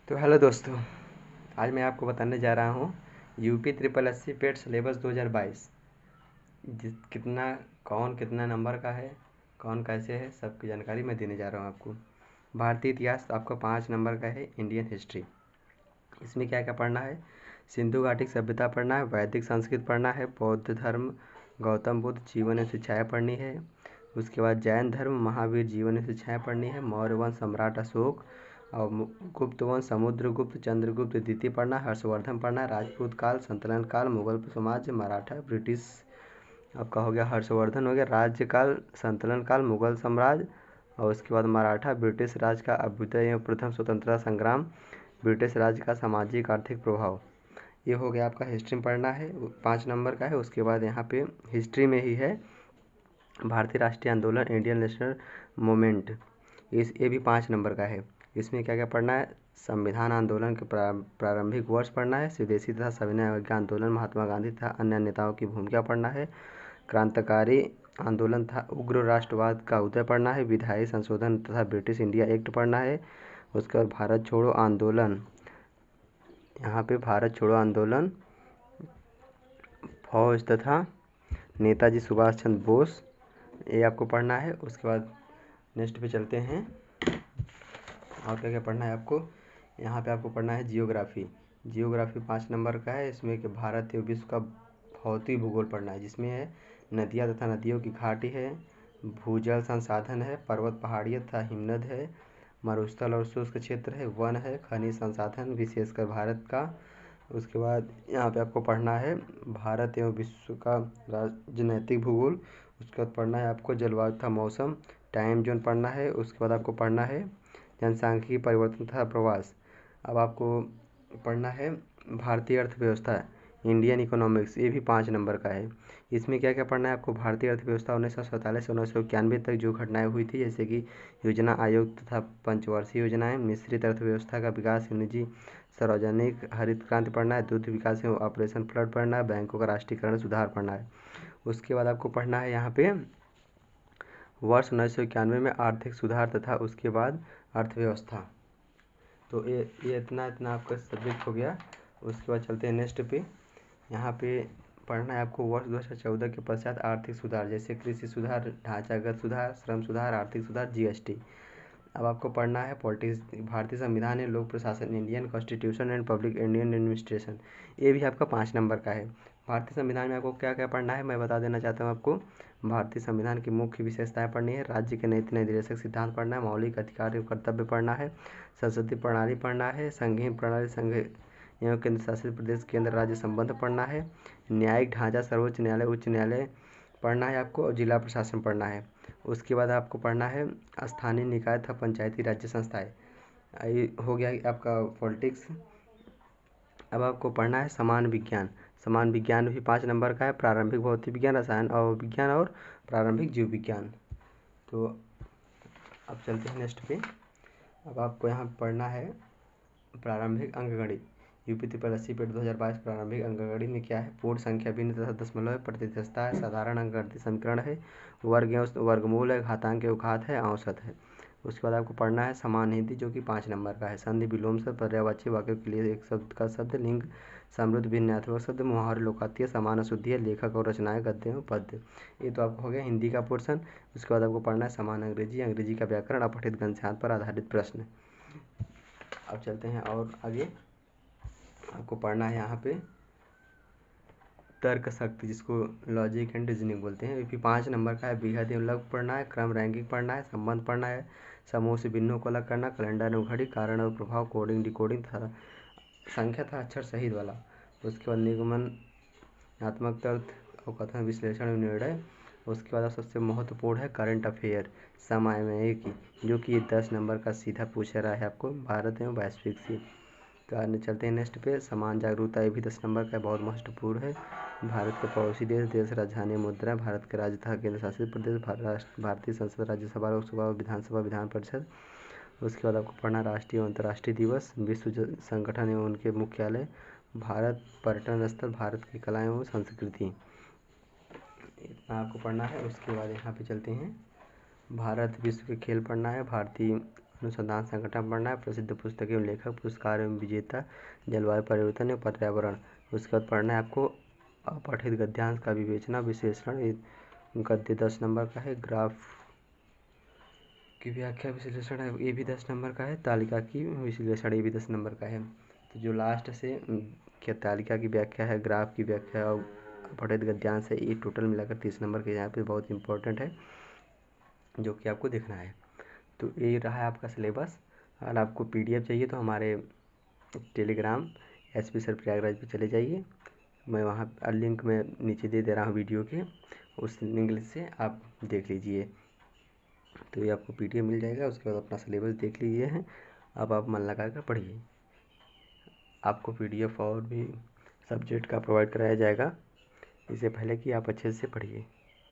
तो हेलो दोस्तों, आज मैं आपको बताने जा रहा हूँ यूपी ट्रिपल एस सी पेट सिलेबस 2022 कितना कौन कितना नंबर का है, कौन कैसे है, सबकी जानकारी मैं देने जा रहा हूँ आपको। भारतीय इतिहास आपका 5 नंबर का है। इंडियन हिस्ट्री, इसमें क्या क्या पढ़ना है? सिंधु घाटी सभ्यता पढ़ना है, वैदिक संस्कृत पढ़ना है, बौद्ध धर्म, गौतम बुद्ध जीवन एवं शिक्षाएँ पढ़नी है। उसके बाद जैन धर्म, महावीर जीवन एवं शिक्षाएँ पढ़नी है। मौर्य वंश, सम्राट अशोक और गुप्त वंश, समुद्रगुप्त, चंद्रगुप्त द्वितीय पढ़ना है। हर्षवर्धन पढ़ना है। राजपूत काल, संतलन काल, मुगल साम्राज्य, मराठा, ब्रिटिश। आपका हो गया हर्षवर्धन, हो गया राज्य काल, संतलन काल, मुगल साम्राज्य और उसके बाद मराठा, ब्रिटिश राज का अभ्युदय एवं प्रथम स्वतंत्रता संग्राम, ब्रिटिश राज का सामाजिक आर्थिक प्रभाव। ये हो गया आपका हिस्ट्री में पढ़ना है, 5 नंबर का है। उसके बाद यहाँ पे हिस्ट्री में ही है भारतीय राष्ट्रीय आंदोलन, इंडियन नेशनल मूवमेंट, ये भी 5 नंबर का है। इसमें क्या क्या पढ़ना है? संविधान आंदोलन के प्रारंभिक वर्ष पढ़ना है। स्वदेशी तथा सविनय अवज्ञा आंदोलन, महात्मा गांधी तथा अन्य नेताओं की भूमिका पढ़ना है। क्रांतिकारी आंदोलन तथा उग्र राष्ट्रवाद का उदय पढ़ना है। विधायी संशोधन तथा ब्रिटिश इंडिया एक्ट पढ़ना है। उसके बाद भारत छोड़ो आंदोलन, यहाँ पे भारत छोड़ो आंदोलन, फौज तथा नेताजी सुभाष चंद्र बोस, ये आपको पढ़ना है। उसके बाद नेक्स्ट पे चलते हैं। और क्या क्या पढ़ना है आपको? यहाँ पे आपको पढ़ना है जियोग्राफी। जियोग्राफी 5 नंबर का है। इसमें कि भारत एवं विश्व का भौतिक भूगोल पढ़ना है, जिसमें है नदियाँ तथा नदियों की घाटी है, भूजल संसाधन है, पर्वत पहाड़ियाँ तथा हिमनद है, मरुस्थल और शुष्क क्षेत्र है, वन है, खनिज संसाधन विशेषकर भारत का। उसके बाद यहाँ पे आपको पढ़ना है भारत एवं विश्व का राजनैतिक भूगोल। उसके बाद पढ़ना है आपको जलवायु तथा मौसम, टाइम जोन पढ़ना है। उसके बाद आपको पढ़ना है जनसांख्यिकी परिवर्तन तथा प्रवास। अब आपको पढ़ना है भारतीय अर्थव्यवस्था, इंडियन इकोनॉमिक्स, ये भी 5 नंबर का है। इसमें क्या क्या पढ़ना है आपको? भारतीय अर्थव्यवस्था 1947 से 1991 तक जो घटनाएं हुई थी, जैसे कि योजना आयोग तथा पंचवर्षीय योजनाएं, मिश्रित अर्थव्यवस्था का विकास, निजी सार्वजनिक हरित क्रांति पढ़ना है, दुग्ध विकास एवं ऑपरेशन फ्लड पढ़ना है, बैंकों का राष्ट्रीयकरण सुधार पढ़ना है। उसके बाद आपको पढ़ना है यहाँ पे वर्ष 1991 में आर्थिक सुधार तथा उसके बाद अर्थव्यवस्था। तो ये इतना आपका सब्जेक्ट हो गया। उसके बाद चलते हैं नेक्स्ट पे। यहाँ पे पढ़ना है आपको वर्ष 2014 के पश्चात आर्थिक सुधार, जैसे कृषि सुधार, ढांचागत सुधार, श्रम सुधार, आर्थिक सुधार, जीएसटी। अब आपको पढ़ना है पॉलिटिक्स, भारतीय संविधान है, लोक प्रशासन, Indian constitution and public Indian administration, ये भी आपका 5 नंबर का है। भारतीय संविधान में आपको क्या क्या पढ़ना है मैं बता देना चाहता हूँ आपको। भारतीय संविधान की मुख्य विशेषताएं पढ़नी है, राज्य के नीति निर्देशक सिद्धांत पढ़ना है, मौलिक अधिकार एवं कर्तव्य पढ़ना है, संसदीय प्रणाली पढ़ना है, संघीय प्रणाली, संघ एवं केंद्र शासित प्रदेश केंद्र राज्य संबंध पढ़ना है, न्यायिक ढांचा, सर्वोच्च न्यायालय, उच्च न्यायालय पढ़ना है आपको और जिला प्रशासन पढ़ना है। उसके बाद आपको पढ़ना है स्थानीय निकाय तथा पंचायती राज्य संस्थाएं, ये हो गया आपका पॉलिटिक्स। अब आपको पढ़ना है समान विज्ञान। समान विज्ञान भी 5 नंबर का है, प्रारंभिक भौतिक विज्ञान, रसायन और विज्ञान और प्रारंभिक जीव विज्ञान। तो अब चलते हैं नेक्स्ट पे। अब आपको यहाँ पढ़ना है प्रारंभिक अंकगणित, यूपी ट्रिपल एस सी पेट 2022। प्रारंभिक अंकगणित में क्या है? पूर्ण संख्या, भिन्न तथा दशमलव है, प्रतिशतता है, साधारण अंकगणित समीकरण है, वर्ग एवं वर्गमूल है, घातांक एवं घात है, औसत है। उसके बाद आपको पढ़ना है समान हिंदी, जो कि 5 नंबर का है। संधि, विलोम शब्द, पर्यायवाची वाक्यों के लिए एक शब्द का शब्द, लिंग, समृद्ध, भिन्नात्मक शब्द, मुहावरे, लोकायतीय, समान अशुद्धि, लेखक और रचनाएं, गद्य एवं पद्य। ये तो आपको हो गया हिंदी का पोर्शन। उसके बाद आपको पढ़ना है समान अंग्रेजी, अंग्रेजी का व्याकरण, अपठित गद्यांश पर आधारित प्रश्न। अब चलते हैं और आगे। आपको पढ़ना है यहाँ पे तर्क शक्ति, जिसको लॉजिक एंड रीजनिंग बोलते हैं, ये भी 5 नंबर का है। बृहद एवं लघु पढ़ना है, क्रम रैंकिंग पढ़ना है, संबंध पढ़ना है, समूह से भिन्नों को अलग करना, कैलेंडर एवं घड़ी, कारण और प्रभाव, कोडिंग डिकोडिंग तथा संख्या था अक्षर सहित वाला। उसके बाद निगमनात्मक तर्क और कथन विश्लेषण एवं निर्णय। उसके बाद सबसे महत्वपूर्ण है करंट अफेयर, समसामयिकी, जो कि ये 10 नंबर का सीधा पूछ रहा है आपको, भारत एवं वैश्विक से। तो आगे चलते हैं नेक्स्ट पे। समान जागरूकता, ये भी 10 नंबर का बहुत महत्वपूर्ण है। भारत के पड़ोसी देश, देश राजधानी, मुद्रा, भारत के राज्य तथा केंद्र शासित प्रदेश, भारतीय संसद, राज्यसभा, लोकसभा और विधानसभा, विधान परिषद। उसके बाद आपको पढ़ना राष्ट्रीय और अंतर्राष्ट्रीय दिवस, विश्व संगठन एवं उनके मुख्यालय, भारत पर्यटन स्थल, भारत की कला एवं संस्कृति, आपको पढ़ना है। उसके बाद यहाँ पे चलते हैं भारत विश्व के खेल पढ़ना है, भारतीय अनुसंधान संगठन पढ़ना है, प्रसिद्ध पुस्तक एवं लेखक, पुरस्कार एवं विजेता, जलवायु परिवर्तन एवं पर्यावरण। उसके बाद पढ़ना है आपको अपठित गद्यांश का विवेचना विश्लेषण, गद्य 10 नंबर का है, ग्राफ की व्याख्या विश्लेषण है ये भी 10 नंबर का है, तालिका की विश्लेषण ये भी 10 नंबर का है। तो जो लास्ट से क्या तालिका की व्याख्या है, ग्राफ की व्याख्या और अपठित गद्यांश है, ये टोटल मिलाकर 30 नंबर के यहाँ पे बहुत इंपॉर्टेंट है जो कि आपको देखना है। तो ये रहा है आपका सिलेबस। अगर आपको PDF चाहिए तो हमारे टेलीग्राम SP सर प्रयागराज पे चले जाइए, मैं वहाँ लिंक में नीचे दे रहा हूँ वीडियो के, उस लिंक से आप देख लीजिए। तो ये आपको PDF मिल जाएगा। उसके बाद अपना सिलेबस देख लीजिए हैं, अब आप मन लगा कर पढ़िए। आपको PDF और भी सब्जेक्ट का प्रोवाइड कराया जाएगा, इससे पहले कि आप अच्छे से पढ़िए।